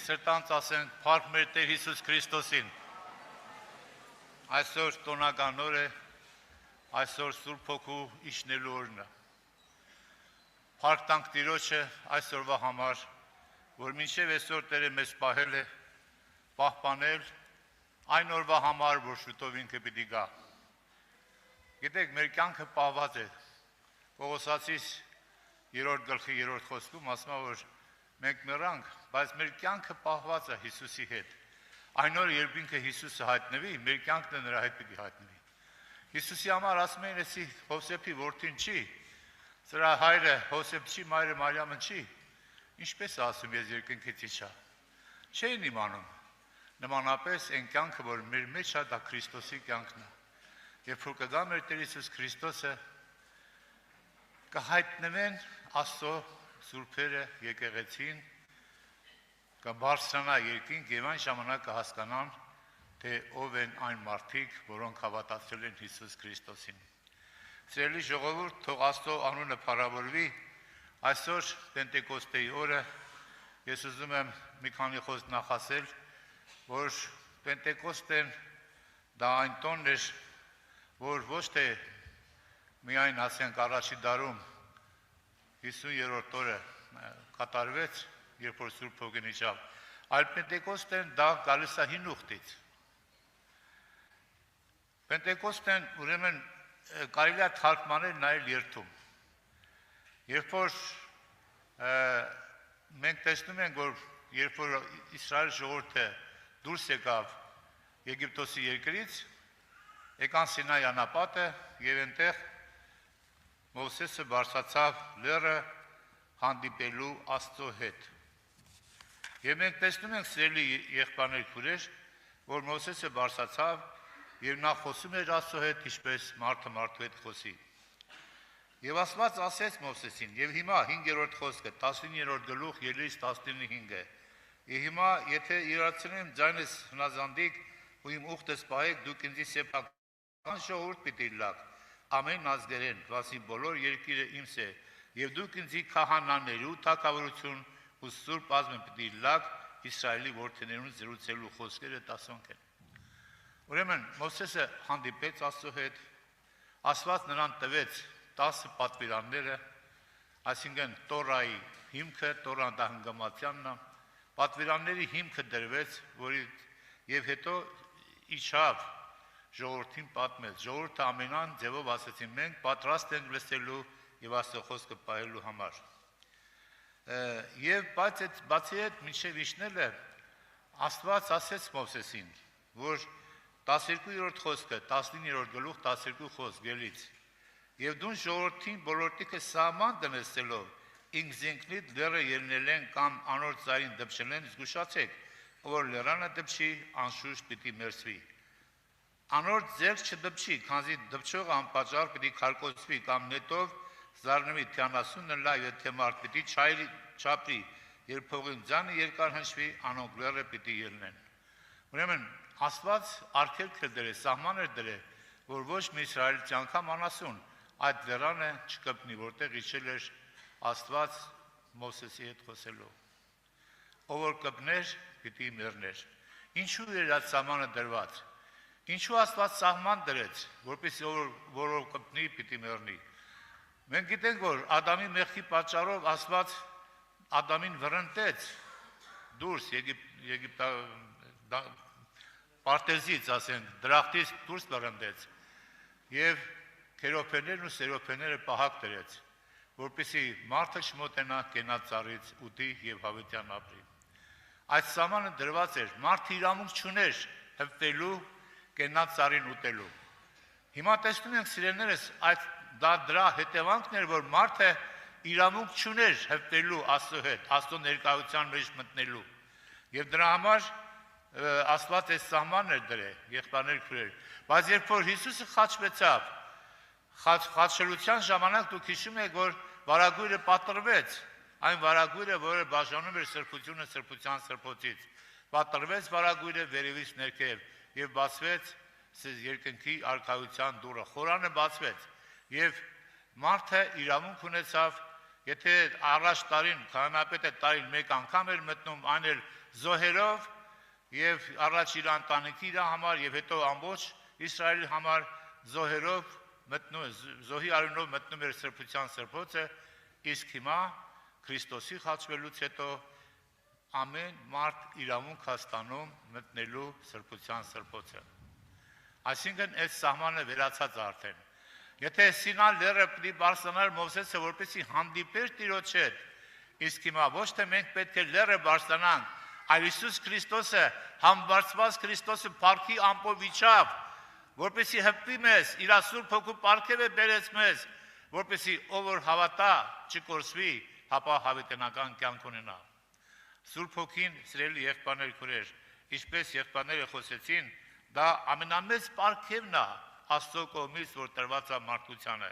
սրտանց ասենք փառք մեր Տեր Հիսուս Քրիստոսին։ Այսօր տոնական օր է, այսօր Սուրբ Հոգու իջնելու օրն է։ Փառք տանք Տիրոջը այսօրվա համար, որ մինչև այսօր Տերը մեզ պահել է, պահպանել այն օրվա համար, որ շուտով ինքը պիտի գա։ Գիտեք, մեր կյանքը պահված է։ Պողոսացիս 3-րդ գլխի 3-րդ խոսքում ասում է, որ մենք մեռանք, բայց մեր կյանքը պահված է Հիսուսի հետ։ Այն օրը, երբ ինքը Հիսուսը հայտնվի, մեր կյանքն նրա հետ պիտի հայտնվի։ Հիսուսի համար ասում են, էսի Հովսեփի որդին չի, սրա հայրը Հովսեփ չի, մայրը Մարիամը չի։ Ինչպես ասում ես երկնքից իջա։ Չէին իմանում։ Նմանապես այն կյանքը, որ մեր մեջ է, դա Քրիստոսի կյանքն է։ Երբ որ կգա մեր Տեր Հիսուս Քրիստոսը, կհայտնվեն Աստծո սուրբերը եկեղեցին, կբարձրանա երկինք եւ այն ժամանակ կհասկանան, թե ով են այն մարդիկ, որոնք հավատացել են Հիսուս Քրիստոսին։ Սիրելի ժողովուրդ, թող Աստծո անունը փառավորվի։ Այսօր Պենտեկոստեի օրը ես ուզում եմ մի քանի խոսք նախասել, որ Պենտեկոստեն դա այն տոնն էր, որ ոչ թե միայն ասենք առաջի դարում 50-րդ օրը կատարվեց, երբ որ Սուրբ Հոգին իջավ, այլ Պենտեկոստեն դա գալիս է հին ուխտից։ Պենտեկոստեն ուրեմն կարելի է թարգմանել նայել երթում։ Երբ որ մենք տեսնում ենք, որ երբ որ Իսրայել ժողովուրդը դուրս եկավ Եգիպտոսի երկրից, եկան Սինայի անապատը եւ այնտեղ Մովսեսը բարձրացավ լեռը հանդիպելու Աստծո հետ։ Եվ մենք տեսնում ենք, սիրելի եղբայրներ, քուրեր, որ Մովսեսը բարձրացավ եւ նա խոսում էր Աստծո հետ, ինչպես մարդը մարդու հետ խոսի։ Եվ Աստված ասեց Մովսեսին, եւ հիմա 5-րդ խոսքը 19-րդ գլուխ 3-15-ը։ Եվ հիմա եթե իրացնեմ ձայնս հնազանդիկ ու իմ ուխտս պահեք, դուք ինձ սեփական ժողովուրդ պիտի լաք, ամեն ազգերեն, վասի բոլոր երկիրը իմս է, եւ դուք ինձի քահանաներու թագավորություն ու սուրբ ազգը պիտի լաք, Իսրայելի որդիներուն զրուցելու խոսքերը 10 են։ Ուրեմն Մովսեսը հանդիպեց Աստծո հետ, Աստված նրան տվեց 10 պատվիրանները, այսինքն Տորայի հիմքը, Տորան դա հնգամատյանն է, պատվիրանների հիմքը դրվեց, որի եւ հետո իջավ ժողովրդին պատմեց, ժողովուրդը ամենան ձևով ասեցին, մենք պատրաստ ենք լսելու եւ Աստծո խոսքը պահելու համար։ Եվ բացի այդ մինչև իջնելը Աստված ասեց Մովսեսին, որ 12-րդ խոսքը 19-րդ գլուխ 12 խոսք ելից եւ դու ժողովրդին բոլորտիկը սահման դնեցելով ինքզինքնիդ լեռը ելնել են կամ անոր ծայրին դպչել են, զգուշացեք, որ լեռանը դպչի անշուշտ պիտի մերսվի։ Անոր ձեռք չդպչի, քանզի դպչողը անպատճառ պիտի քարկոծվի կամ նետով զարնվի, թե անասունը լայ է, թե մարդ պիտի չապրի, երբ փողին ձանը երկար հնչվի, անոնք լեռը պիտի ելնեն։ Ուրեմն Աստված արգելք է դրել, սահման է դրել, որ ոչ մի իսրայելցի անգամ անասուն այդ լեռանը չկպնի, որտեղ իջել էր Աստված Մովսեսի հետ խոսելով։ Ով որ կպներ, պիտի մեռներ։ Ինչու էր այդ սահմանը դրված։ Ինչու Աստված սահման դրեց, որպեսզի որով կպնի, պիտի մեռնի։ Մենք գիտենք, որ Ադամի մեղքի պատճառով Աստված Ադամին վռնդեց դուրս Պարտեզից, ասենք, դրախտից դուրս վռնդեց եւ քերոփերներն ու սերոփերները պահակ դրեց, որպեսզի մարդը չմոտենա կենաց ծառից ուտի եւ հավիտյան ապրի։ Այդ սահմանը դրված էր, մարդը իրավունք չուներ հպվելու կենաց ծառին ուտելու։ Հիմա տեսնում ենք, սիրելիներս, դա դրա հետևանքն էր, որ մարդը իրավունք չուներ հպվելու Աստծո հետ, Աստծո ներկայության մեջ մտնելու։ Եվ դրա համար Աստված այս սահմանն էր դրել, եղբայրներ քուրեր։ Բայց երբ որ Հիսուսը խաչվեցավ, խաչելության ժամանակ դուք հիշում եք, որ վարագույրը պատռվեց, այն վարագույրը, որը բաժանում էր սրբությունը սրբության սրբոցից, պատռվեց վարագույրը վերևից ներքև եւ բացվեց երկնքի արքայության դուռը, խորանը բացվեց եւ մարդը իրավունք ունեցավ, եթե առաջ տարին քահանապետը տարին մեկ անգամ էր մտնում, այն էլ զոհերով եւ առաջ իր ընտանիքի համար եւ հետո ամբողջ Իսրայելի համար զոհերով զոհի արյունով մտնում էր սրբության սրբոցը, իսկ հիմա Քրիստոսի խաչվելուց հետո ամեն մարդ իրավունք հաստանում մտնելու սրբության սրբոցը։ Այսինքն այս սահմանը վերացած արդեն։ Եթե Սինա լեռը պիտի բարձրանար Մովսեսը, որպեսզի հանդիպեր Տիրոջ հետ, իսկ հիմա ոչ թե մենք պետք է լեռը բարձրանանք, այլ Հիսուս Քրիստոսը, համբարձված Քրիստոսը փառքի ամպով իջավ, որպեսզի հպվի մեզ, իր Սուրբ Հոգու պարգևը բերեց մեզ, որպեսզի ով որ հավատա, չկորսվի, հապա հավիտենական կյանք ունենա։ Սուրբ Հոգին, սիրելի եղբայրներ, քույրեր, ինչպես եղբայրները խոսեցին, դա ամենամեծ պարգևն է Աստծո կողմից, որ տրված է մարդկությանը։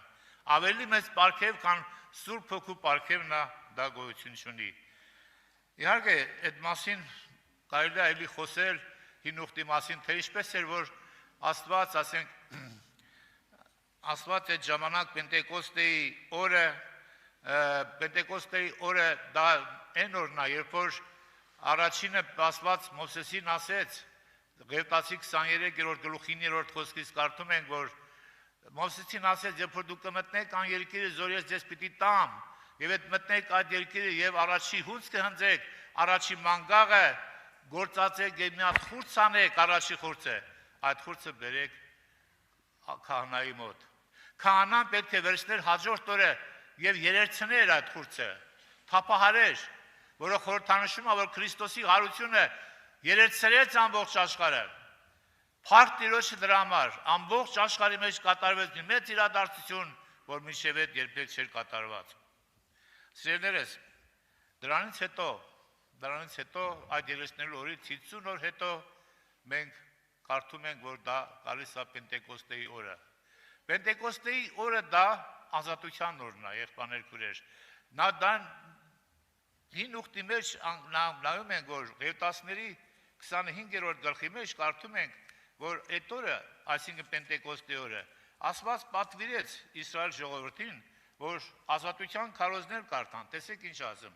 Ավելի մեծ պարգև, քան Սուրբ Հոգու պարգևն է, դա գոյություն չունի։ Իհարկե, այդ մասին կարելի է էլի խոսել հին ուխտի մասին, թե ինչպես էր, որ Աստված, ասենք, Աստված այդ ժամանակ Պենտեկոստեի օրը դա այն օրն է, երբ որ առաջինը Աստված Մովսեսին ասեց, Ղևտացի 23-րդ գլուխի 9-րդ խոսքից կարդում ենք, որ Մովսեսին ասեց, երբ որ դուք կմտնեք ան երկիրը, որ ես ձեզ պիտի տամ, եւ այդ մտնեք այդ երկիրը եւ առաջի հույս կհնձեք, առաջի մանգաղը գործածեք եւ մի հատ խուրձ անեք, առաջի խուրձը, այդ խուրձը բերեք քահանայի մոտ։ Քահանան պետք է վերցներ հաջորդ օրը եւ երերցներ այդ խուրձը, թափահարեր, որը խորհրդանշում է, որ Քրիստոսի հարությունը երերցրեց ամբողջ աշխարհը։ Փառք Տիրոջը դրա համար, ամբողջ աշխարհի մեջ կատարվեց մի մեծ իրադարձություն, որ մինչև այդ երբեք չէր կատարված։ Սիրելիներս, դրանից հետո այդ երեսնելու օրից 50 օր հետո մենք կարդում ենք, որ դա գալիս է Պենտեկոստեի օրը։ Պենտեկոստեի օրը դա ազատության օրն է, եղբայրներ, քույրեր։ Նա դա հին ուխտի մեջ նայում ենք, որ Ղևտացիների 25-րդ գլխի մեջ կարդում ենք, որ այդ օրը, այսինքն Պենտեկոստեի օրը, Աստված պատվիրեց Իսրայել ժողովրդին, որ ազատության քարոզներ կարդան, տեսեք ինչ ասում։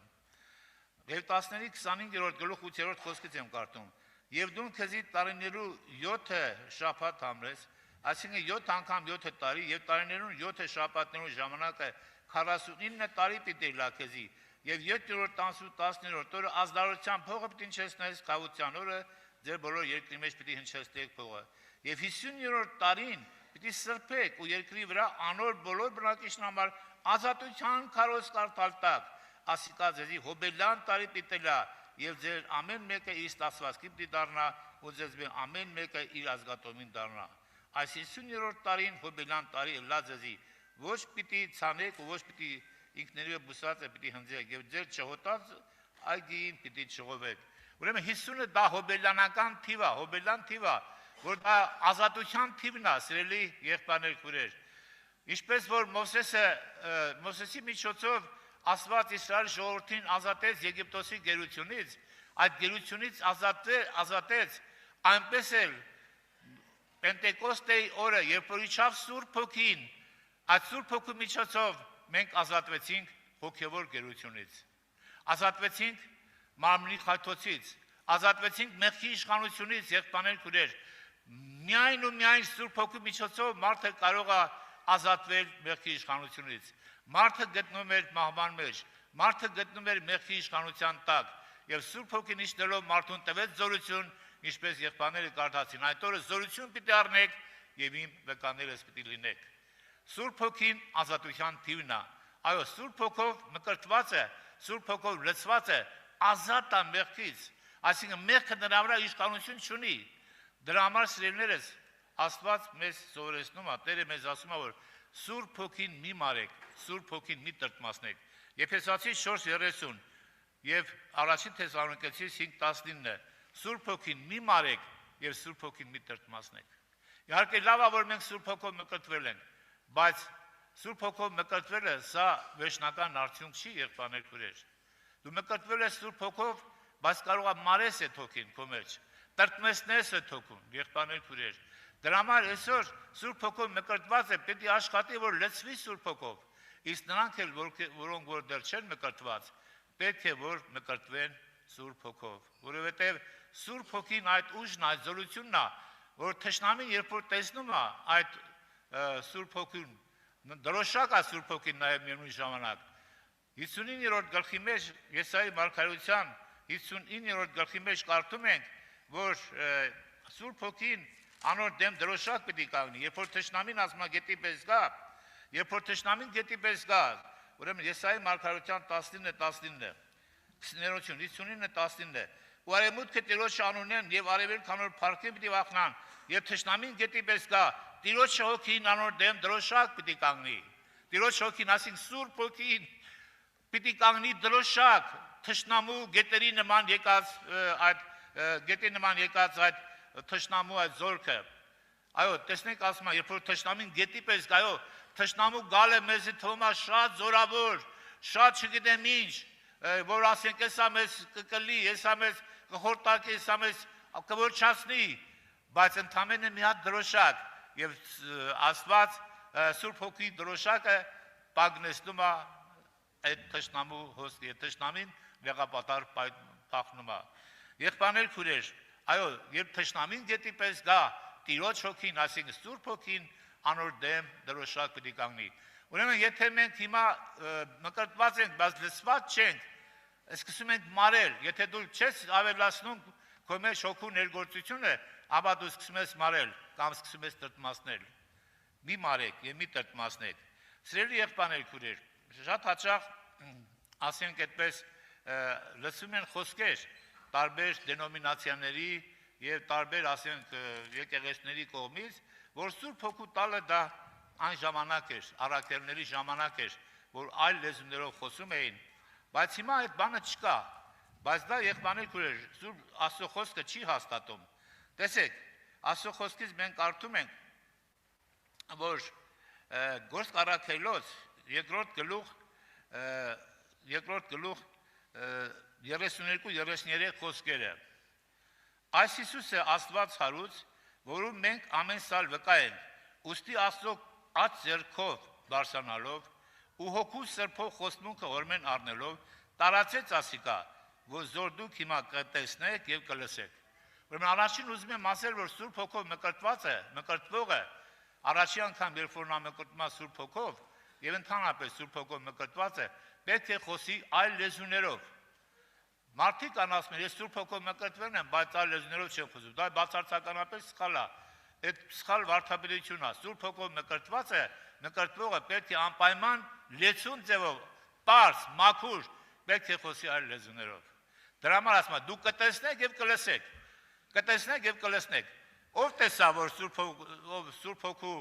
Ղևտացիների 25-րդ գլուխ 8-րդ խոսքից եմ կարդում. Եվ դու քեզի տարիներու 7 շաբաթ համրես, այսինքն 7 անգամ 7 տարի, եւ տարիներուն 7 շաբաթներու ժամանակը 49 տարի պիտի լա քեզի, եւ 7-րդ ամսու 10-րդ օրը ազդարության փողը պիտի հնչեցնես, կավության օրը ձեր բոլոր երկրի մեջ պիտի հնչեցնեք փողը, եւ 50-րդ տարին պիտի սրբեք ու երկրի վրա անոր բոլոր բնակիչն համար ազատության քարոզ կարդալ տակ, ասիկա ձեզի հոբելյան տարի պիտի լա, եւ ձեր ամեն մեկը իր ստացվածքի պիտի դառնա, ու ձեզ ամեն մեկը իր ազգատոմին դառնա։ Այս 50-րդ տարին հոբելյան տարի լա ձեզի, ոչ պիտի ցանեք ու ոչ պիտի ինքներիով բուսածը պիտի հնձեք, եւ ձեր չհոտած այգին պիտի չողովեք։ Ուրեմն 50-ը դա հոբելյանական թիվ է, հոբելյան թիվ է, որ դա ազատության թիվն է, սիրելի եղբայրներ, քույրեր։ Ինչպես որ Մովսեսի միջոցով Աստված Իսրայել ժողովրդին ազատեց Եգիպտոսի գերությունից, այդ գերությունից ազատեց, այնպես էլ Պենտեկոստեի օրը, երբ որ իջավ Սուրբ Հոգին, այդ Սուրբ Հոգու միջոցով մենք ազատվեցինք հոգևոր գերությունից, ազատվեցինք մարմնի խայթոցից, ազատվեցինք մեղքի իշխանությունից, եղբայրներ, քույրեր, միայն ու միայն Սուրբ Հոգու միջոցով մարդը կարող է ազատվել մեղքի իշխանությունից, մարդը գտնում էր մահվան մեջ, մարդը գտնում էր մեղքի իշխանության տակ, եւ Սուրբ Հոգին իջնելով մարդուն տվեց զորություն, ինչպես եղբայրները կարդացին, այդ օրը զորություն պիտի առնեք եւ իմ վկաներս պիտի լինեք։ Սուրբ Հոգին ազատության թիվն է, այո, Սուրբ Հոգով մկրտված է, Սուրբ Հոգով լցված է, ազատ է մեղքից, այսինքն մեղքը նրա վրա իշխանություն չունի։ Դրա համար սիրելիներս, Աստված մեզ սովորեցնում է, Տերը մեզ ասում է, որ Սուրբ Հոգին մի մարեք, Սուրբ Հոգին մի տրտմացնեք։ Եփեսացի 4:30 եւ առաջին Թեսաղոնիկեցիս 5:19 Սուրբ Հոգին մի մարեք եւ Սուրբ Հոգին մի տրտմացնեք։ Իհարկե լավ է, որ մենք Սուրբ Հոգով մկրտվել ենք, բայց Սուրբ Հոգով մկրտվելը սա վերջնական արդյունք չի, եղբայրներ, քույրեր։ Դու մկրտվել ես Սուրբ Հոգով, բայց կարող է մարես այդ հոգին քո մեջ, տրտմեցնես այդ հոգուն, եղբայրներ, քույրեր։ Դրա համար այսօր Սուրբ Հոգով մկրտված է, պետք է աշխատի, որ լցվի Սուրբ Հոգով։ Իսկ նրանք էլ, որոնք որ դեռ չեն մկրտված, պետք է որ մկրտվեն Սուրբ Հոգով, որովհետև Սուրբ Հոգին այդ ուժն, այդ զորությունն է, որ թշնամին երբ որ տեսնում է այդ Սուրբ Հոգին, դրոշակ է Սուրբ Հոգին նաև միևնույն ժամանակ։ 59-րդ գլխի մեջ Եսայի մարգարեության 59-րդ գլխի մեջ կարդում ենք, որ Սուրբ Հոգին անոր դեմ դրոշակ պիտի կանգնի, երբ որ թշնամին ասում է գետի պես գա, երբ որ թշնամին գետի պես գա, ուրեմն Եսայի մարգարեության 19-19, 59-19, ու արևմուտքը Տիրոջ անունեն եւ արևելք անոր փառքին պիտի վախնան, եւ թշնամին գետի պես գա, Տիրոջ Հոգին անոր դեմ դրոշակ պիտի կանգնի։ Տիրոջ Հոգին, ասենք Սուրբ Հոգին պիտի կանգնի դրոշակ թշնամու գետերի նման եկած այդ գետի նման եկած այդ թշնամու այդ զորքը։ Այո, տեսնենք ասում է, երբ որ թշնամին գետի պես գայո, թշնամու գալը մեզի թվում է շատ զորավոր, շատ չգիտեմ ինչ, որ ասենք էսա մեզ կկլի, էսա մեզ կխորտակի, էսա մեզ կոչացնի, բայց ընդամենը մի հատ դրոշակ եւ Աստված Սուրբ Հոգի դրոշակը պագնեցնում է այդ թշնամու հոսքի, թշնամին վեղապատար փախնում է։ Եղբայրներ քուրեր, այո, երբ թշնամին գետի պես գա, Տիրոջ Հոգին, ասենք Սուրբ Հոգին անոր դեմ դրոշակ պիտի կանգնի։ Ուրեմն եթե մենք հիմա մկրտված ենք, բայց լսված չենք, սկսում ենք մարել, եթե դու չես ավելացնում քո մեջ հոգու ներգործությունը, ապա դու սկսում ես մարել կամ սկսում ես տրտմացնել։ Մի մարեք եւ մի տրտմացնեք։ Սիրելի եղբայրներ քուրեր, շատ հաճախ ասենք այդպես լսում են խոսքեր տարբեր դենոմինացիաների եւ տարբեր ասենք եկեղեցիների կողմից, որ Սուրբ Հոգու տալը դա այն ժամանակ էր, առաքելների ժամանակ էր, որ այլ լեզուներով խոսում էին, բայց հիմա այդ բանը չկա, բայց դա եղբայրներ քուրեր, Սուրբ Աստծո խոսքը չի հաստատում։ Տեսեք, Աստծո խոսքից մենք կարդում ենք, որ Գործք առաքելոց երկրորդ գլուխ 32-33 խոսքերը։ Այս Հիսուսը Աստված հարուց, որում մենք ամեն սալ վկա ենք, ուստի Աստծո աջ ձեռքով բարձրանալով ու հոգու սրբով խոստմունքը հորմեն առնելով, տարածեց ասիկա, որ զոր դուք հիմա կտեսնեք եւ կլսեք։ Ուրեմն առաջին ուզում եմ ասել, որ Սուրբ Հոգով մկրտվածը, մկրտվողը առաջի անգամ երբ որ նա մկրտվում է Սուրբ Հոգով եւ ընդհանրապես Սուրբ Հոգով մկրտվածը, պետք է խոսի այլ լեզուներով։ Մարդիկ անասում են, ես Սուրբ Հոգով մկրտվել եմ, բայց այլ լեզուներով չեմ խոսում։ Դա բացարձականապես սխալ է։ Այդ սխալ վարդապետությունն է։ Սուրբ Հոգով մկրտվածը, մկրտվողը պետք է անպայման լեցուն ձևով, պարզ, մաքուր, պետք է խոսի այլ լեզուներով։ Դրա համար ասում եմ, դուք կտեսնեք եւ կլսեք։ Կտեսնեք եւ կլսնեք։ Ով տեսա, որ Սուրբ Հոգու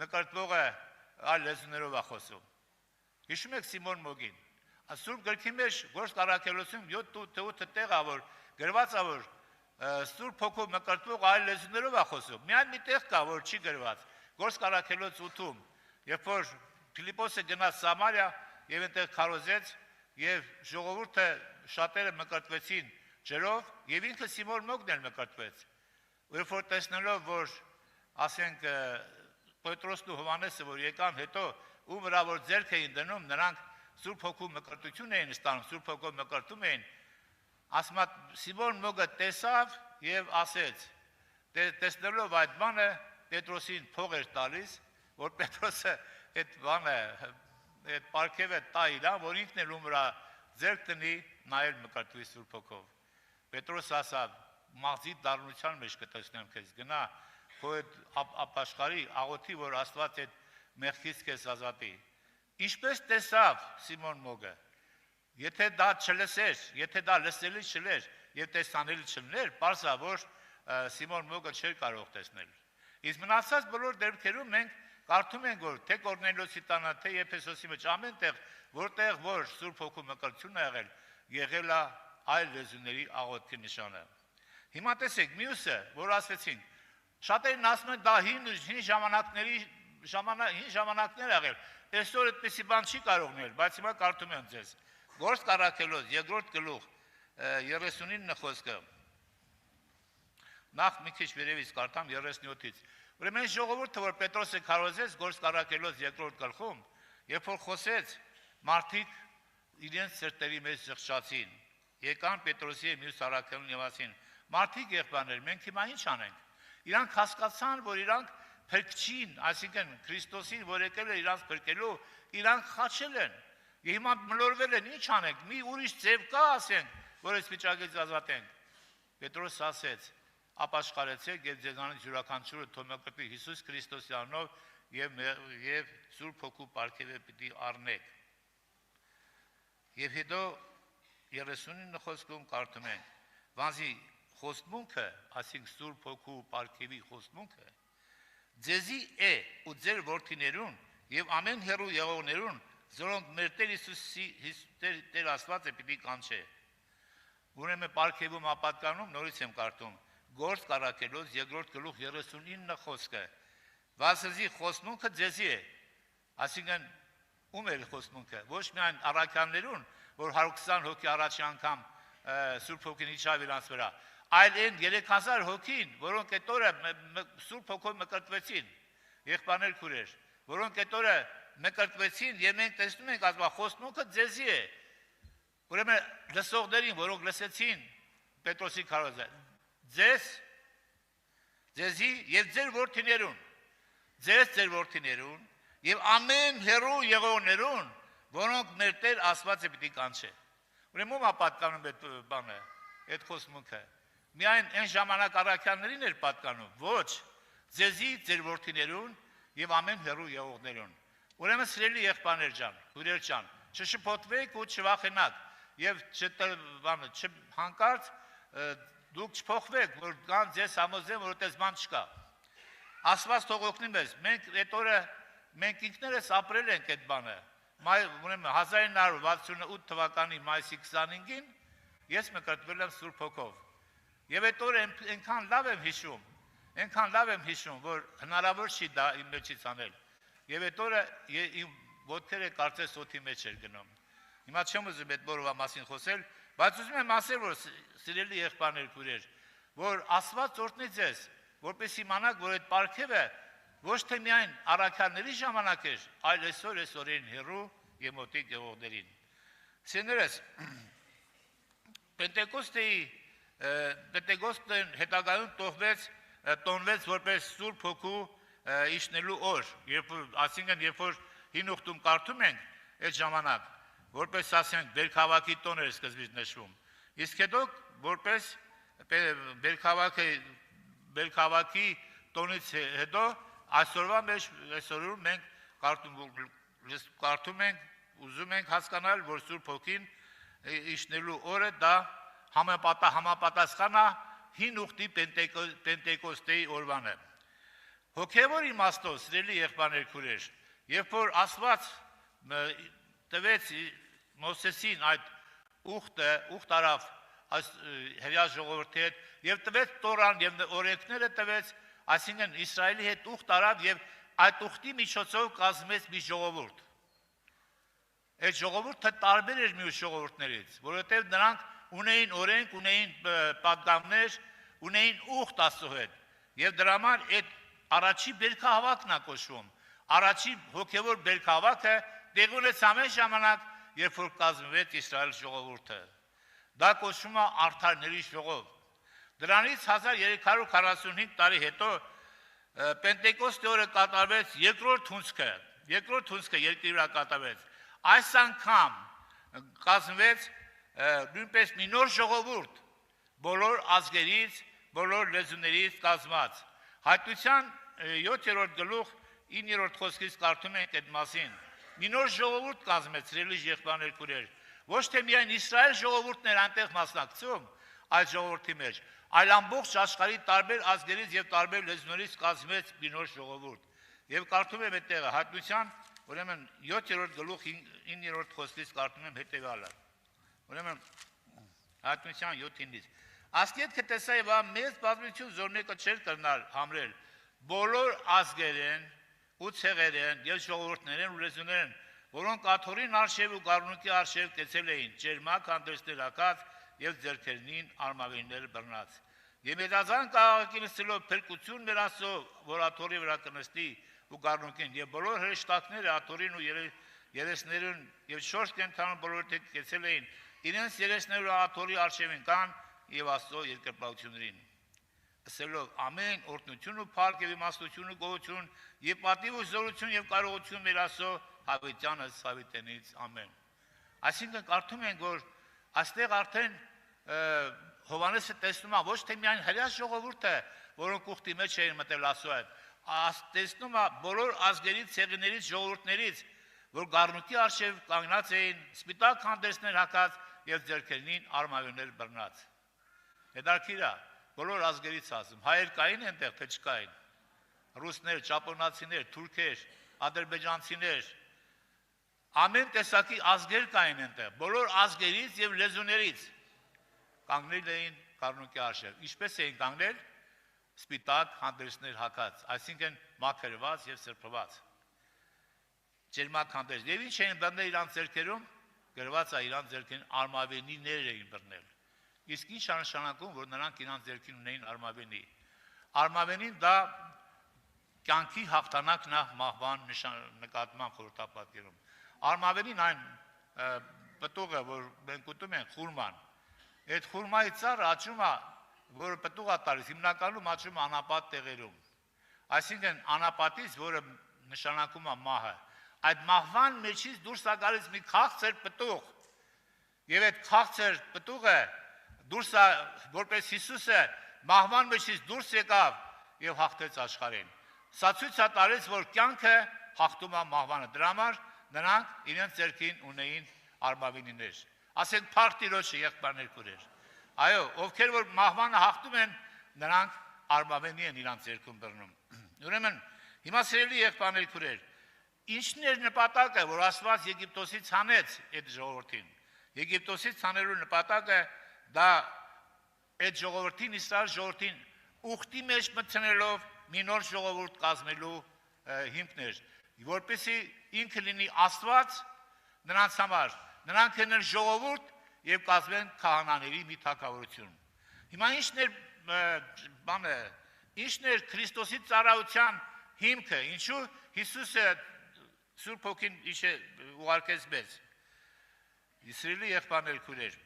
մկրտվողը այլ լեզուներով է խոսում։ Հիշում եք Սիմոն Մոգին։ Սուրբ գրքի մեջ Գործք առաքելություն 7-8 տեղ է, որ գրված է, որ Սուրբ Հոգու մկրտվող այլ լեզուներով է խոսում։ Միայն մի տեղ կա, որ չի գրված։ Գործք առաքելոց 8-ում, երբ որ Ֆիլիպոսը գնաց Սամարիա եւ այնտեղ քարոզեց եւ ժողովուրդը շատերը մկրտվեցին ջրով եւ ինքը Սիմոն Մոգն էլ մկրտվեց։ Երբ որ տեսնելով, որ ասենք Պետրոսն ու Հովհաննեսը որ եկան հետո ու վրա որ ձեռք էին դնում, նրանք Սուրբ Հոգու մկրտություն էին ստանում, Սուրբ Հոգով մկրտում էին, ասում է Սիմոն Մոգը տեսավ եւ ասեց, տեսնելով այդ բանը Պետրոսին փող էր տալիս, որ Պետրոսը այդ բանը, այդ պարգևը տա իրան, որ ինքն էլ ում վրա ձեռք տնի, նա էլ մկրտվի Սուրբ Հոգով։ Պետրոսը ասավ, մաղձի դառնության մեջ կտեսնեմ քեզ, գնա քո այդ ապաշխարի աղոթի, որ Աստված այդ մեղքից քեզ ազատի։ Ինչպես տեսավ Սիմոն Մոգը, եթե դա չլսեր, եթե դա լսելի չլեր եւ տեսանելի չլներ, պարզ է, որ Սիմոն Մոգը չէր կարող տեսնել։ Իսկ մնացած բոլոր դեպքերում մենք կարդում ենք, որ թե Կորնելիոսի տանը, թե Եփեսոսի մեջ ամենտեղ, որտեղ որ Սուրբ Հոգու մկրտություն է եղել է այլ լեզուների աղոթքի նշանը։ Հիմա տեսեք, մյուսը, որ ասվեցին, շատերն ասում են դա հին ժամանակներ եղել, այսօր այդպիսի բան չի կարող նել, բայց հիմա կարդում եմ ձեզ։ Գործք առաքելոց երկրորդ գլուխ 39 խոսքը։ Նախ մի քիչ վերևից կարդամ 37-ից։ Ուրեմն ժողովուրդը, որ Պետրոսը քարոզեց Գործք առաքելոց երկրորդ գլխում, երբ որ խոսեց, մարդիկ իրենց սրտերի մեջ զղջացին եկան Պետրոսի եւ մյուս առաքելուն եւ ասին. «Մարդիկ եղբայրներ, մենք հիմա ինչ անենք»։ Իրանք հասկացան, որ իրանք փրկչին, այսինքն Քրիստոսին, որ եկել է իրանք փրկելու, իրանք խաչել են։ Եվ հիմա մոլորվել են, ինչ անենք, մի ուրիշ ձև կա, ասենք, որ այս վիճակից ազատենք։ Պետրոս ասեց. «Ապաշխարեցեք եւ ձեզանից յուրաքանչյուրը թողնկրտի Հիսուս Քրիստոսի անունով եւ Սուրբ Հոգու պարգևը պիտի առնեք»։ Եվ հետո 39 խոսքում կարդում ենք. «Վանզի խոստմունքը, այսինքն Սուրբ Հոգու պարգևի խոստմունքը, ձեզի է ու ձեր որդիներուն եւ ամեն հեռու եղողներուն, որոնք մեր Տեր Հիսուսի Տեր Աստվածը պիտի կանչե»։ Ուրեմն պարգևում ապատկանում նորից եմ կարդում Գործ Կարաքելոց 2-րդ գլուխ 39 խոսքը։ Վասզի խոստմունքը ձեզի է, այսինքն ում է խոստմունքը, ոչ միայն առաքյալներուն, որ 120 հոգի առաջի անգամ Սուրբ Հոգին իջավ իրանց վրա, այլ այն 3000 հոգին, որոնք այդ օրը Սուրբ Հոգով մկրտվեցին, եղբայրներ քուրեր, որոնք այդ օրը մկրտվեցին եւ մենք տեսնում ենք ասում խոստմունքը ձեզի է։ Ուրեմն լսողներին, որոնք լսեցին Պետրոսի քարոզը, ձեզի եւ ձեր որդիներուն, ձեր որդիներուն եւ ամեն հեռու եղողներուն, որոնք մեր Տեր Աստվածը պիտի կանչե։ Ուրեմն ում պատկանում այդ բանը, այդ խոստմունքը։ Միայն այն ժամանակ առաքյալներին էր պատկանում, ոչ, ձեզի ձեր որդիներուն եւ ամեն հեռու եղողներուն։ Ուրեմն սիրելի եղբայրներ ջան, քույրեր ջան, չշփոթվեք ու չվախենաք եւ հանկարծ դուք չփոխվեք, որ կան ձեզ համոզեմ, որ այդպես բան չկա։ Աստված թող օգնի մեզ։ Մենք այդ օրը մենք ինքներս ապրել ենք այդ բանը։ Ուրեմն 1968 թվականի մայիսի 25-ին ես մկրտվել եմ Սուրբ Հոգով։ Եվ այդ օրը այնքան լավ եմ հիշում, որ հնարավոր չի դա իմ մեջից անել։ Եվ այդ օրը իմ ոտքերը կարծես օդի մեջ էր գնում։ Հիմա չեմ ուզում այդ բոլորի մասին խոսել, բայց ուզում եմ ասել, որ սիրելի եղբայրներ քույրեր, որ Աստված օրհնի ձեզ, որպես իմանաք, որ այդ պարգևը ոչ թե միայն առաքյալների ժամանակ էր, այլ այսօրին հեռու եւ մոտիկ եղողներին։ Սիրելիներս, Պենտեկոստեն հետագայում տոնվեց որպես Սուրբ Հոգու իջնելու օր, այսինքն երբ որ հին ուխտում կարդում ենք այդ ժամանակ, որպես ասենք բերքահավաքի տոն էր սկզբից նշվում, իսկ հետո որպես բերքահավաքի տոնից հետո այսօրվա մեջ մենք կարդում ենք, ուզում ենք հասկանալ, որ Սուրբ Հոգին իջնելու օրը դա համապատասխան է հին ուխտի Պենտեկոստեի օրվանը։ Հոգևոր իմաստով, սիրելի եղբայրներ քույրեր, երբ որ Աստված տվեց Մովսեսին այդ ուխտ արավ հրյա ժողովրդի հետ եւ տվեց Տորան եւ օրենքները տվեց, այսինքն Իսրայելի հետ ուխտ արավ եւ այդ ուխտի միջոցով կազմեց մի ժողովուրդ։ Այդ ժողովուրդը տարբեր էր մյուս ժողովուրդներից, որովհետեւ նրանք ունեին օրենք, ունեին պատգամներ, ունեին ուխտ Աստծո հետ։ Եվ դրա համար այդ առաջի բերքահավաքն է կոչվում։ Առաջի հոգևոր բերքահավաքը տեղի ունեց ամեն ժամանակ, երբ որ կազմվեց Իսրայել ժողովուրդը։ Դա կոչվում է արդարների ժողով։ Դրանից 1345 տարի հետո Պենտեկոստի օրը կատարվեց երկրորդ հունձքը երկրի վրա կատարվեց։ Այս անգամ կազմվեց նույնպես մի նոր ժողովուրդ, բոլոր ազգերից, բոլոր լեզուներից կազմված։ Հայտնության 7-րդ գլուխ 9-րդ խոսքից կարդում ենք այդ մասին։ Մի նոր ժողովուրդ կազմեց, սիրելի եղբայրներ քույրեր, ոչ թե միայն Իսրայել ժողովուրդն էր այնտեղ մասնակցում այդ ժողովրդի մեջ, այլ ամբողջ աշխարհի տարբեր ազգերից եւ տարբեր լեզուներից կազմեց մի նոր ժողովուրդ։ Եվ կարդում եմ այդտեղը Հայտնության, ուրեմն 7-րդ գլուխ 9-րդ խոսքից կարդում եմ հետեւյալը։ Ուրեմն Հայտնության 7-ից Ասկետ կտեսա եւ մեծ բազմություն զորնեկը չէր կրնալ համրել բոլոր ազգերեն ու ցեղերեն եւ ժողովուրդներեն ու լեզուներեն, որոնք աթորին արշեվ ու գառնուկի արշեվ կեցել էին, ջերմակ հանդերձներ ակած եւ ձեռքերնին արմավիրներ բռնած։ Եվ մեծազան քաղաքի նստելով փրկություն մեր Աստծո, որ աթորի վրա կնստի ու գառնուկին եւ բոլոր հրեշտակները աթորին ու երեսներուն եւ շորջ կենթանուն բոլորը կեցել էին իրենց երեսներու աթորի արշևին կան եւ Աստծո երկրպագություններին։ Ասելով ամեն օրհնություն ու փառք եւ իմաստություն ու գոհություն եւ պատիվ ու զորություն եւ կարողություն մեր Աստծո հավիտյանս հավիտենից ամեն։ Այսինքն կարդում ենք, որ այստեղ արդեն Հովհաննեսը տեսնում է ոչ թե միայն հրաշ ժողովուրդը, որոնք ուխտի մեջ էին մտել Աստծո հետ, տեսնում է բոլոր ազգերից, ցեղիներից, ժողովուրդներից, որ գառնուկի արշև կանգնած էին, սպիտակ հանդերձներ հագած եւ ձեռքերին արմավեններ բռնած։ Հետաքրքիր է, բոլոր ազգերից ասում, հայեր կային այնտեղ, թե չկային։ Ռուսներ, ճապոնացիներ, թուրքեր, ադրբեջանցիներ, ամեն տեսակի ազգեր կային այնտեղ, բոլոր ազգերից եւ լեզուներից կանգնել էին գառնուկի արշև։ Ինչպես էին կանգնել։ Սպիտակ հանդերձներ հագած, այսինքն մաքրված եւ սրբված։ Ջերմակ հանդերձ։ Եվ ինչ էին բռնել իրանց ձեռքերում, գրված է իրանց ձեռքին արմավենիներ էին բռնել։ Իսկ ինչ նշանակում, որ նրանք իրանց ձեռքին ունեին արմավենի։ Արմավենին դա կյանքի հաղթանակն է մահվան նկատմամբ խորհրդապատկերում։ Արմավենին այն պտուղը, որ մենք ուտում ենք խուրման, այդ խուրմայի ծառը աճում է, որը պտուղ է տալիս, հիմնականում աճում է անապատ տեղերում։ Այսինքն անապատից, որը նշանակում է մահը, այդ մահվան մեջից դուրս է գալիս մի քաղցր պտուղ։ Եվ այդ քաղցր պտուղը դուրս է, որպես Հիսուսը մահվան մեջից դուրս եկավ եւ հաղթեց աշխարհին։ Սա ցույց է տալիս, որ կյանքը հաղթում է մահվանը։ Դրա համար նրանք իրենց ձեռքին ունեին արմավենիներ։ Ասենք փառք Տիրոջը եղբայրներ քուրեր։ Այո, ովքեր որ մահվանը հաղթում են, նրանք արմավենի են իրանց ձեռքում բռնում։ Ուրեմն, հիմա սիրելի եղբայրներ քուրեր, ինչն էր նպատակը, որ Աստված Եգիպտոսից հանեց այդ ժողովրդին։ Եգիպտոսից հանելու նպատակը դա այդ ժողովրդին, Իսրայել ժողովրդին ուխտի մեջ մտցնելով մի նոր ժողովուրդ կազմելու հիմքն էր, որպեսզի ինքը լինի Աստված նրանց համար, նրանք են ժողովուրդ եւ կազմեն քահանաների մի թագավորություն։ Հիմա ինչն էր Քրիստոսի ծառայության հիմքը, ինչու Հիսուսը Սուրբ Հոգին ուղարկեց մեզ։ Իսրայելի եղբայրներ քուրեր։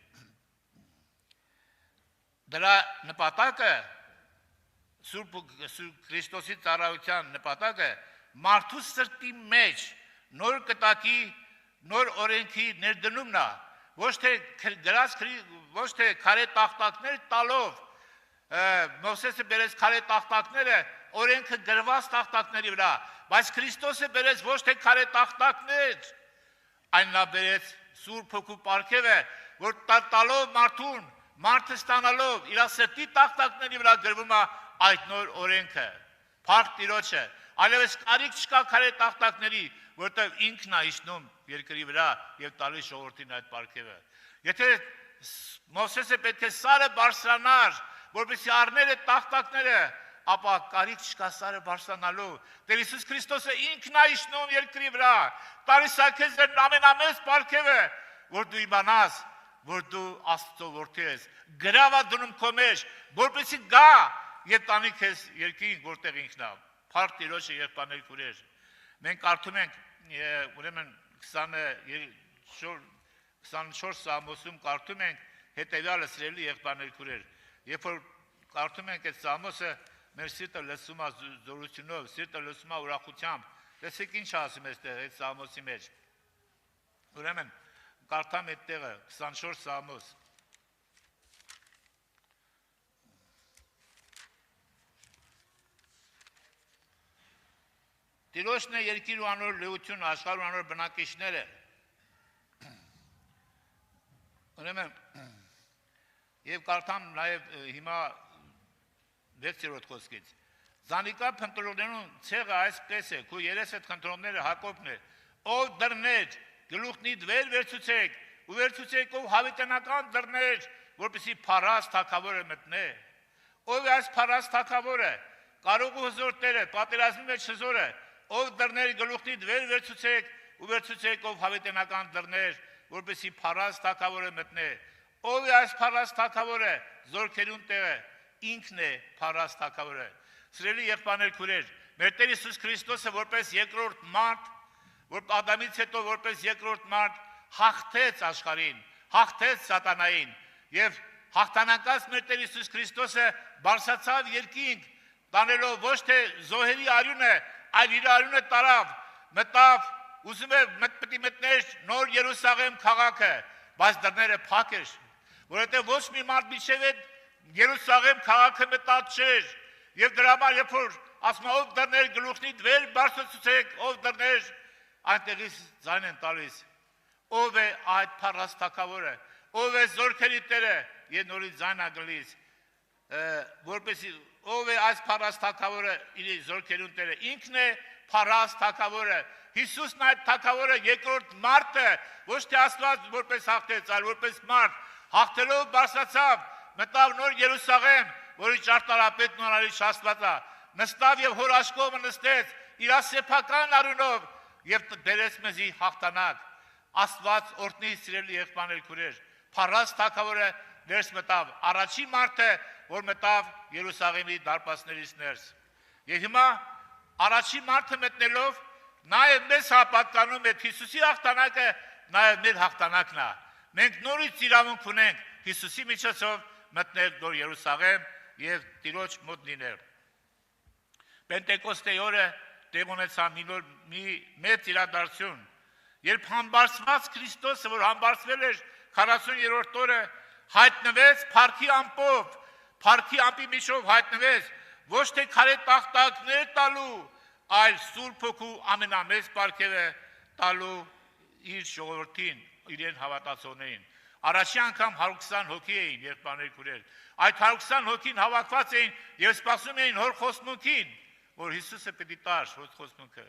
Դրա նպատակը Սուրբ Քրիստոսի ծառայության նպատակը մարդու սրտի մեջ նոր կտակի, նոր օրենքի ներդնումն է, ոչ թե քարե տախտակներ տալով, Մովսեսը բերեց քարե տախտակները օրենքը գրված տախտակների վրա, բայց Քրիստոսը բերեց ոչ թե քարե տախտակներ, այն նա բերեց Սուրբ Հոգու պարգևը, որ տալով մարդուն, մարդը ստանալով իր սրտի տախտակների վրա գրվում է այդ նոր օրենքը, փառք Տիրոջը, այլևս կարիք չկա քարե տախտակների, որտեղ ինքն է իջնում երկրի վրա եւ տալիս ժողովրդին այդ պարգևը։ Եթե Մովսեսը պետք է սարը բարձրանար, որպեսզի առներ այդ տախտակները, ապա կարիք չկա սարը բարձրանալու։ Տեր Հիսուս Քրիստոսը ինքն է իջնում երկրի վրա, տալիս է քեզ այդ ամենամեծ պարգևը, որ դու իմանաս, որ դու Աստծո որդի ես, գրավա դնում քո մեջ, որպեսզի գա եւ տանի քեզ երկրին, որտեղ ինքն է։ Փառք Տիրոջը եղբայրներ քուրեր։ Մենք կարդում ենք ուրեմն 24 Սամոսում կարդում ենք հետևյալը սիրելի եղբայրներ քուրեր։ Երբ որ կարդում ենք այդ Սամոսը, մեր սիրտը լսում է զորությունով, սիրտը լսում է ուրախությամբ։ Տեսեք ինչ ասում է այդ Սամոսի մեջ։ Ուրեմն կարդամ այդ տեղը 24 Սամոս։ Տիրոջն է երկիր ու անոր լեություն, աշխարհ ու անոր բնակիչները։ Ուրեմն եւ կարդամ նաեւ հիմա 6-րդ խոսքից։ Զանիկա փնտրողներուն ցեղը այսպես է, քո երեսդ խնդրողները Հակոբն է, ով դռներ, գլուխնիդ վեր վերցուցեք, ու վերցուցեք ով հավիտենական դռներ, որպեսզի փառած թագավորը մտնե։ Ով է այս փառած թագավորը, կարող ու հզոր Տերը, պատերազմի մեջ հզորը, ով դռներ գլուխնիդ վեր վերցուցեք, ու վերցուցեք ով հավիտենական դռներ, որպեսզի փառած թագավորը մտնե։ Ով է այս փառած թագավորը, զորքերուն Տերը, ինքն է փառած թագավորը։ Սիրելի եղբայրներ քուրեր, մեր Տեր Հիսուս Քրիստոսը որպես երկրորդ մարդ, որ Ադամից հետո որպես երկրորդ մարդ հաղթեց աշխարհին, հաղթեց սատանային եւ հաղթանակած մեր Տեր Հիսուս Քրիստոսը բարձրացավ երկինք, տանելով ոչ թե զոհերի արյունը, այլ իր արյունը տարավ, մտավ, ուզում է պետք մտներ նոր Երուսաղեմ քաղաքը, բայց դռները փակ էր, որովհետեւ ոչ մի մարդ միջև այդ Երուսաղեմ քաղաքը մտած չէր, եւ դրա համար երբ որ ասում ով դռներ գլուխնի դվեր բարձրացուցեք, ով դռներ այնտեղից ձայն են տալիս, ով է այդ փառաստակավորը, ով է զորքերի Տերը, եւ նորից ձայնա գլիս, որպեսի ով է այս փառաստակավորը իր զորքերուն Տերը, ինքն է փառաստակավորը, Հիսուսն այդ թակավորը երկրորդ մարդը, ոչ թե Աստված որպես հաղթեց, այլ որպես մարդ, հաղթելով բարձրացավ, մտավ նոր Երուսաղեմ, որի ճարտարապետն ու անարիչ Աստվածը, նստավ եւ հոր աշկովը նստեց իր սեփական արյունով եւ դերեց մեզի հաղթանակ։ Աստված օրհնի սիրելի եղբայրներ քուրեր, փառած թակավորը ներս մտավ, առաջին մարդը, որ մտավ Երուսաղեմի դարպասներից ներս։ Եվ հիմա առաջին մարդը մտնելով նաև մեզ հապատկանում է Հիսուսի հաղթանակը, նաև մեր հաղթանակն է։ Մենք նորից իրավունք ունենք Հիսուսի միջոցով մտնել նոր Երուսաղեմ եւ Տիրոջ մոտ լինել։ Պենտեկոստեի օրը տեղ ունեցավ մի մեծ իրադարձություն, երբ համբարձված Քրիստոսը, որ համբարձվել էր 40-րդ օրը, հայտնվեց փառքի ամպով, փառքի ամպի միջով հայտնվեց, ոչ թե քարե տախտակներ տալու, այլ Սուրբ Հոգու ամենամեծ պարգևը տալու իր ժողովրդին, իրեն հավատացողներին։ Առաջի անգամ 120 հոգի էին, եղբայրներ քուրեր։ Այդ 120 հոգին հավաքված էին եւ սպասում էին հոր խոստմունքին, որ Հիսուսը պիտի տար հոր խոստմունքը։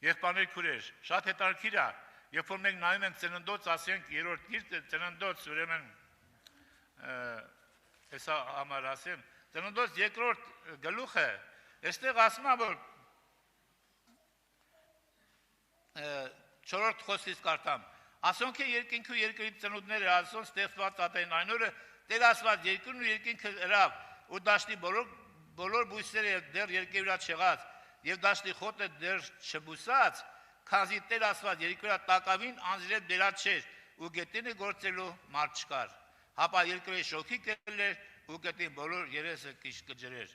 Եղբայրներ քուրեր, շատ հետաքրքիր է, երբ որ մենք նայում ենք Ծննդոց, ասենք 3-րդ գիրքը Ծննդոց, ուրեմն հեսա համար ասեմ, Ծննդոց 2-րդ գլուխը, այստեղ ասում է, որ 4-րդ խոսքից կարդամ, ասոնք է երկինքի ու երկրի ծնունդները, ասոնք ստեղծված ատեն այն օրը, Տեր ասված երկրն ու երկինքը հրավ, ու դաշտի բոլոր բույսերը եւ դեռ երկրի վրա չեղած, եւ դաշտի խոտը դեռ չբուսած, քանզի Տեր ասված երկրի տակավին անձրև դերած չէր, ու գետինը գործելու մարդ չկար։ Հապա երկրի շոքի կելեր ու գետին բոլոր երեսը կջրեր։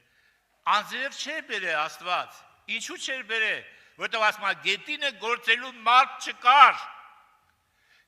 Անձրև չէր բերե Աստված, ինչու չէր բերե, որտեղ ասում է գետինը գործելու մարդ չկար։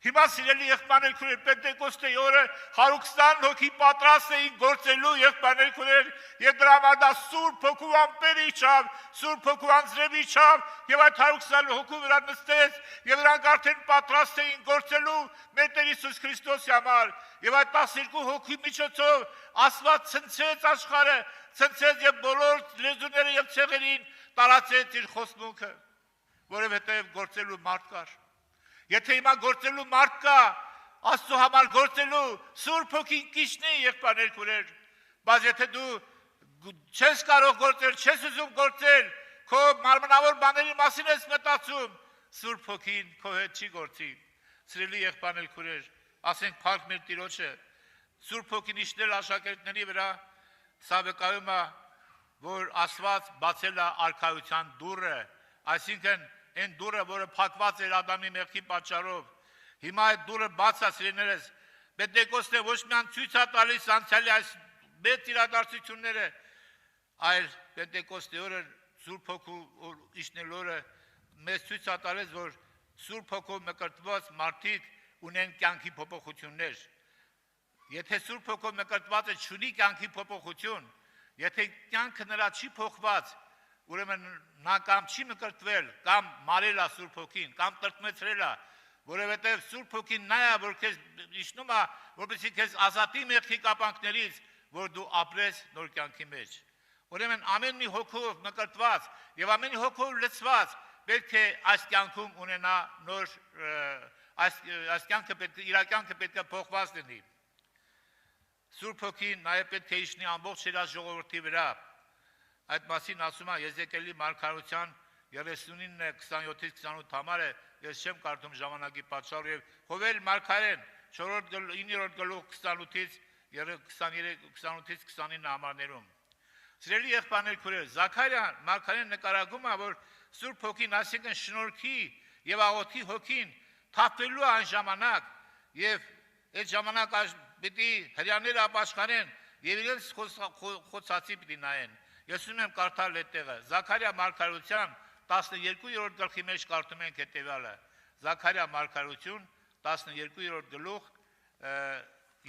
Հիմա սիրելի եղբայրներ քուրեր, Պենտեկոստեի օրը 120 հոգի պատրաստ էին գործելու եղբայրներ քուրեր, եւ դրա համար դա Սուրբ Հոգու ամպեր իջավ, Սուրբ Հոգու անձրև իջավ, եւ այդ 120 հոգու վրա նստեց, եւ նրանք արդեն պատրաստ էին գործելու մեր Տեր Հիսուս Քրիստոսի համար, եւ այդ 12 հոգի միջոցով Աստված ցնցեց աշխարհը, ցնցեց եւ բոլոր լեզուները եւ ցեղերին տարածեց իր խոստմունքը, որովհետեւ գործելու մարդ կար։ Եթե հիմա գործելու մարդ կա, Աստծո համար գործելու Սուրբ Հոգին կիջնի եղբայրներ քուրեր, բայց եթե դու չես կարող գործել, չես ուզում գործել, քո մարմնավոր բաների մասին ես մտածում, Սուրբ Հոգին քո հետ չի գործի։ Սիրելի եղբայրներ քուրեր, ասենք փառք մեր Տիրոջը, Սուրբ Հոգին իջնել աշակերտների վրա, սա վկայում է, որ Աստված բացել է արքայության դուռը, այսինքն այն դուռը, որը փակված էր Ադամի մեղքի պատճառով, հիմա այդ դուռը բաց է, սիրելիներս, Պենտեկոստը ոչ միայն ցույց է տալիս անցյալի այս մեծ իրադարձությունները, այլ Պենտեկոստի օրը Սուրբ Հոգու իջնելու օրը մեզ ցույց է տալիս, որ Սուրբ Հոգով մկրտված մարդիկ ունեն կյանքի փոփոխություններ։ Եթե Սուրբ Հոգով մկրտվածը չունի կյանքի փոփոխություն, եթե կյանքը նրա չի փոխված, ուրեմն նա կամ չի մկրտվել, կամ մարել է Սուրբ Հոգին, կամ տրտմեցրել է, որովհետև Սուրբ Հոգին նա է, որ քեզ իջնում է, որպեսզի քեզ ազատի մեղքի կապանքներից, որ դու ապրես նոր կյանքի մեջ։ Ուրեմն ամեն մի հոգով մկրտված եւ ամեն մի հոգով լցված պետք է այս կյանքում ունենա նոր այս կյանքը պետք է փոխված լինի։ Սուրբ Հոգին նաև պետք է իջնի ամբողջ իր ժողովրդի վրա։ Այդ մասին ասում է Եզեկիելի մարգարության 39-27-ից 28 համարը, ես չեմ կարդում ժամանակի պատճառով, եւ Հովել մարգարեն 9-րդ գլուխ 28-ից 28-ից 29 համարներում։ Սիրելի եղբայրներ քուրեր, Զաքարիա մարգարեն նկարագրում է, որ Սուրբ Հոգին, այսինքն շնորհքի եւ աղոթքի հոգին թափվելու այն ժամանակ, եւ այդ ժամանակ պիտի հрьяաները ապաշխարեն եւ իրենց խոցածի պիտի նայեն։ Ես ուզում եմ կարդալ այդ տեղը։ Զաքարիա մարգարեության 12-րդ գլխի մեջ կարդում ենք հետեւյալը։ Զաքարիա մարգարեություն 12-րդ գլուխ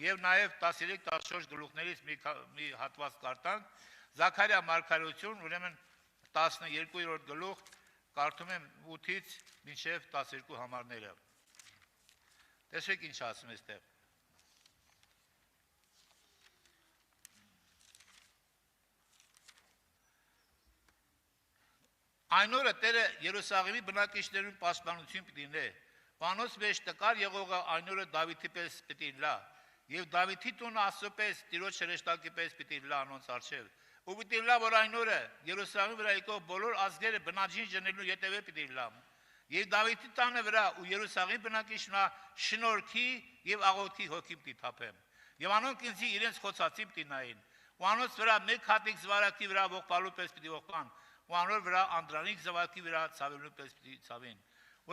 եւ նաեւ 13-14 գլուխներից մի հատված կարդանք։ Զաքարիա մարգարեություն, ուրեմն 12-րդ գլուխ կարդում եմ 8-ից մինչև 12 համարները։ Տեսեք ինչ ասում է այստեղ։ Այն օրը Տերը Երուսաղեմի բնակիչներուն պաշտպանություն պիտի նե։ Անոնց մեջ տկար եղողը այն օրը Դավիթի պես պիտի լա, եւ Դավիթի տունը Աստծո պես, Տիրոջ հրեշտակի պես պիտի լա անոնց առջև։ Ու պիտի լա, որ այն օրը Երուսաղեմի վրա եկող բոլոր ազգերը բնաջին ժնելու յետևե պիտի լամ։ Եվ Դավիթի տանը վրա ու Երուսաղեմի բնակիչնա շնորհքի եւ աղոթքի հոգի պիտի թափեմ։ Եվ անոնք ինձ իրենց խոցածի պիտի նային։ Ու անոնց վրա մեկ հատիկ զվարակի վրա ողբալու պես պիտի ողբան, ու անոր վրա անդրանիկ զվարակի վրա ցավելու պես պիտի ցավեն։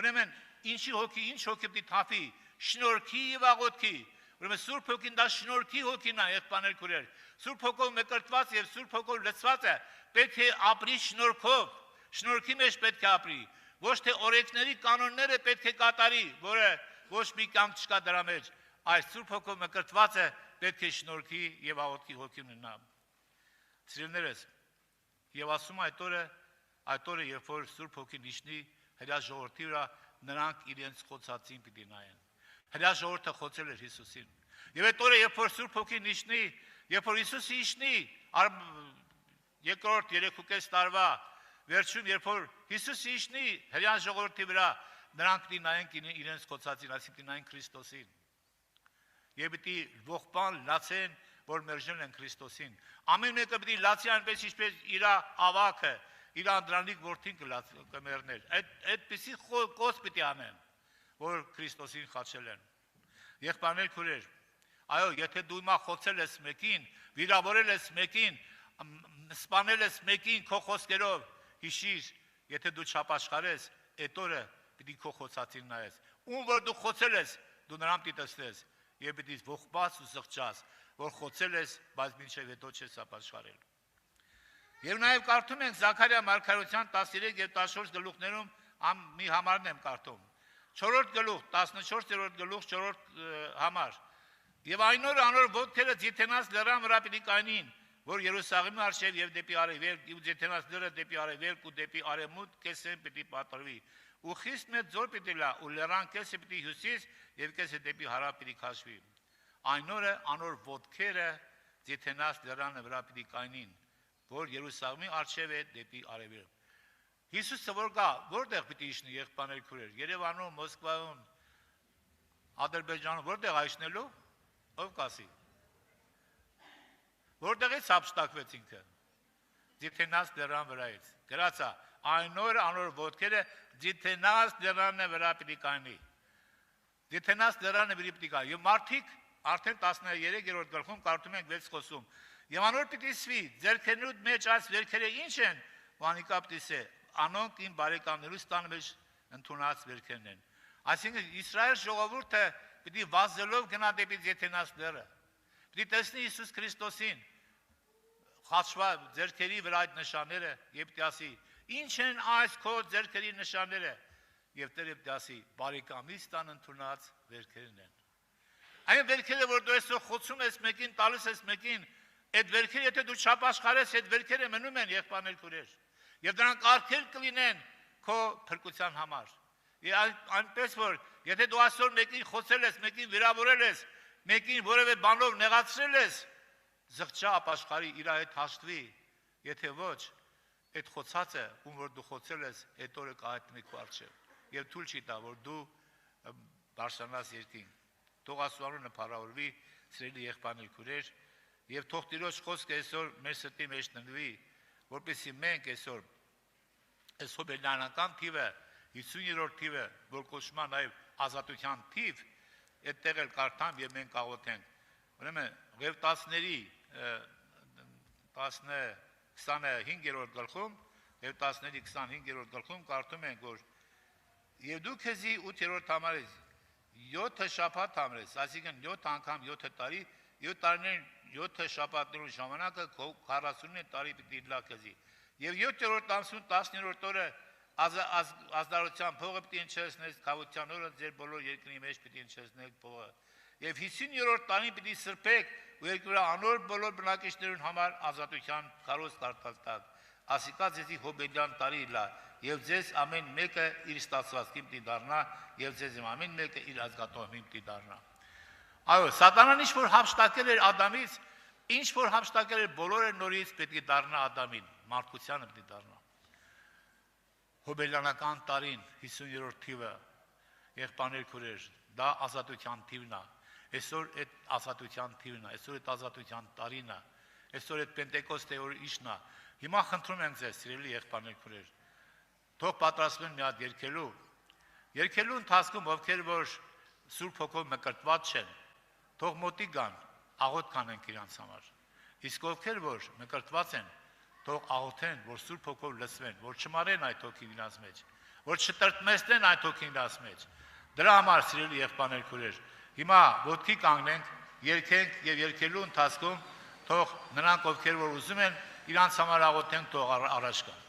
Ուրեմն ինչի հոգի, ինչ հոգի պիտի թափի, շնորհքի եւ աղոթքի։ Ուրեմն Սուրբ Հոգին դա շնորհքի հոգին է, եղբայրներ քուրեր։ Սուրբ Հոգով մկրտված եւ Սուրբ Հոգով լցված է, պետք է ապրի շնորհքով, շնորհքի մեջ պետք է ապրի։ Ոչ թե օրենքների կանոնները պետք է կատարի, որը ոչ մի կյանք չկա դրա մեջ, այլ Սուրբ Հոգով մկրտված է, պետք է շնորհքի եւ աղոթքի հոգի ունենա։ Սիրելիներս, եւ ասում այդ օրը, երբ որ Սուրբ Հոգին իջնի հրյա ժողովրդի վրա, նրանք իրենց խոցածին պիտի նայեն։ Հրյա ժողովուրդը խոցել էր Հիսուսին։ Եվ այդ օրը, երբ որ Սուրբ Հոգին իջնի, երբ որ Հիսուսը իջնի, երկրորդ 3.5 տարվա վերջում, երբ որ Հիսուսը իջնի հրյա ժողովրդի վրա, նրանք պիտի նայեն իրենց խոցածին, այսինքն պիտի նայեն Քրիստոսին։ Եվ պիտի ողբան լացեն, որ մերժել են Քրիստոսին։ Ամեն մեկը պիտի լացի այնպես, ինչպես իր ավակը, իր անդրանիկ որդին կմեռներ։ Այդպիսի կոս պիտի անեն, որ Քրիստոսին խաչել են։ Եղբայրներ քուրեր, այո, եթե դու հիմա խոցել ես մեկին, վիրավորել ես մեկին, սպանել ես մեկին քո խոսքերով, հիշիր, եթե դու չապաշխարես, այդ օրը պիտի քո խոցածին նայես։ Ում որ դու խոցել ես, դու նրան պիտի տեսնես եւ պիտի ողբաց ու զղջաս, որ խոցել ես, բայց մինչև հետո չես ապաշխարել։ Եվ նաեւ կարդում ենք Զաքարիա մարգարեության 13 եւ 14 գլուխներում մի համարն եմ կարդում։ 4-րդ գլուխ, 14-րդ գլուխ, 4-րդ համար։ Եվ այն օրը անոր ոտքերը Ձիթենաց լեռան վրա պիտի կայնին, որ Երուսաղեմի արշև եւ դեպի արևելք, ու Ձիթենաց լեռը դեպի արևելք ու դեպի արևմուտք կեսեն պիտի պատրվի։ Ու խիստ մեծ ձոր պիտի լա, ու լեռան կեսը պիտի հյուսիս եւ կեսը դեպի հարավ պիտի քաշվի։ Այն օրը անոր ոտքերը Ձիթենաց լեռան վրա պիտի կայնին, որ Երուսաղեմի արշև է դեպի արևելք։ Հիսուսը որ գա, որտեղ պիտի իջնի եղբայրներ քուրեր, Երևանում, Մոսկվայում, Ադրբեջանում, որտեղ այցնելու, ով կասի։ Որտեղից հափշտակվեց ինքը։ Ձիթենաց լեռան վրայից։ Գրած է, այն օրը անոր ոտքերը Ձիթենաց լեռան վրա պիտի կայնի։ Ձիթենաց լեռան վրա պիտի կայնի։ Եվ մարդիկ արդեն 13-րդ գլխում կարդում ենք 6 խոսում։ Եվ անոր պիտի սվի, ձեռքերնուտ մեջ այս վերքերը ինչ են, Վանիկա պիտի սե, անոնք իմ բարեկամներուց տան մեջ ընդունած վերքերն են։ Այսինքն Իսրայել ժողովուրդը պիտի վազելով գնա դեպի Ձիթենաց լեռը։ Պիտի տեսնի Հիսուս Քրիստոսին, խաչված ձեռքերի վրա այդ նշանները, եւ պիտի ասի. «Ինչ են այս քո ձեռքերի նշանները»։ Եվ Տերը պիտի ասի. «Բարեկամից տան ընդունած վերքերն են»։ Այն վերքերը, որ դու այսօր խոցում ես մեկին, տալիս ես մեկին, այդ վերքերը, եթե դու չապաշխարես, այդ վերքերը մնում են եղբայրներ քուրեր։ Եվ դրանք արգել կլինեն քո փրկության համար։ Եվ այնպես որ, եթե դու այսօր մեկին խոցել ես, մեկին վիրավորել ես, մեկին որևէ բանով նեղացրել ես, զղջա ապաշխարի, իր հետ հաշտվի, եթե ոչ, այդ խոցածը, ում որ դու խոցել ես, այդ օրը կհայտնվի քո առջև։ Եվ թույլ չի տա, որ դու բարձրանաս երկինք։ Թող Աստծո անունը փառավորվի, սիրելի եղբայրներ քուրեր, եւ թող Տիրոջ խոսքը այսօր մեր սրտի մեջ տնվի, որպեսզի մենք այսօր այս հոբելյանական թիվը, 50-րդ թիվը, որ կոչվում է նաեւ ազատության թիվ, այդտեղ էլ կարդամ եւ մենք աղոթենք։ Ուրեմն Ղևտացների 25-րդ գլխում եւ 25-րդ գլխում կարդում ենք, որ եւ դու քեզի 8-րդ համարից 7 շաբաթ ամրես, այսինքն 7 անգամ 7 տարի, 7 տարիներին 7 շաբաթներու ժամանակը 49 տարի պիտի լակզի։ Եվ 7-րդ ամսում 10-րդ օրը ազդարության փողը պիտի ընչեցնես, կավության օրը ձեր բոլոր երկրի մեջ պիտի ընչեցնեք փողը։ Եվ 50-րդ տարին պիտի սրբեք ու երկրի անոր բոլոր բնակիչներուն համար ազատության քարոզ կարտալտակ։ Ասիկա ձեզի հոբելյան տարի լա, եւ ձեզ ամեն մեկը իր ստացվածքին պիտի դառնա, եւ ձեզ ամեն մեկը իր ազգատոհին պիտի դառնա։ Այո, սատանան ինչ որ հափշտակել էր Ադամից, ինչ որ հափշտակել էր բոլորը նորից պետք է դառնա Ադամին, մարդկությանը պետք է դառնա։ Հոբելյանական տարին 50-րդ թիվը եղբայրներ քուրեր, դա ազատության թիվն է։ Այսօր այդ ազատության թիվն է, այսօր այդ ազատության տարին է, այսօր այդ Պենտեկոստե օրը իշն է։ Հիմա խնդրում եմ ձեզ, սիրելի եղբայրներ քուրեր, թող պատրաստվեն մի հատ երկելու ընթացքում ովքեր որ Սուրբ Հոգով մկրտված չեն, թող մոտի գան, աղոթ կանենք իրանց համար։ Իսկ ովքեր որ մկրտված են, թող աղոթեն, որ Սուրբ Հոգով լցվեն, որ չմարեն այդ հոգին իրանց մեջ, որ չտրտմեցնեն այդ հոգին իրանց մեջ։ Դրա համար, սիրելի եղբայրներ քուրեր, հիմա ոտքի կանգնենք, երգենք եւ երգելու ընթացքում թող նրանք ովքեր որ ուզում են իրանց համար աղոթենք, թող առաջ գան։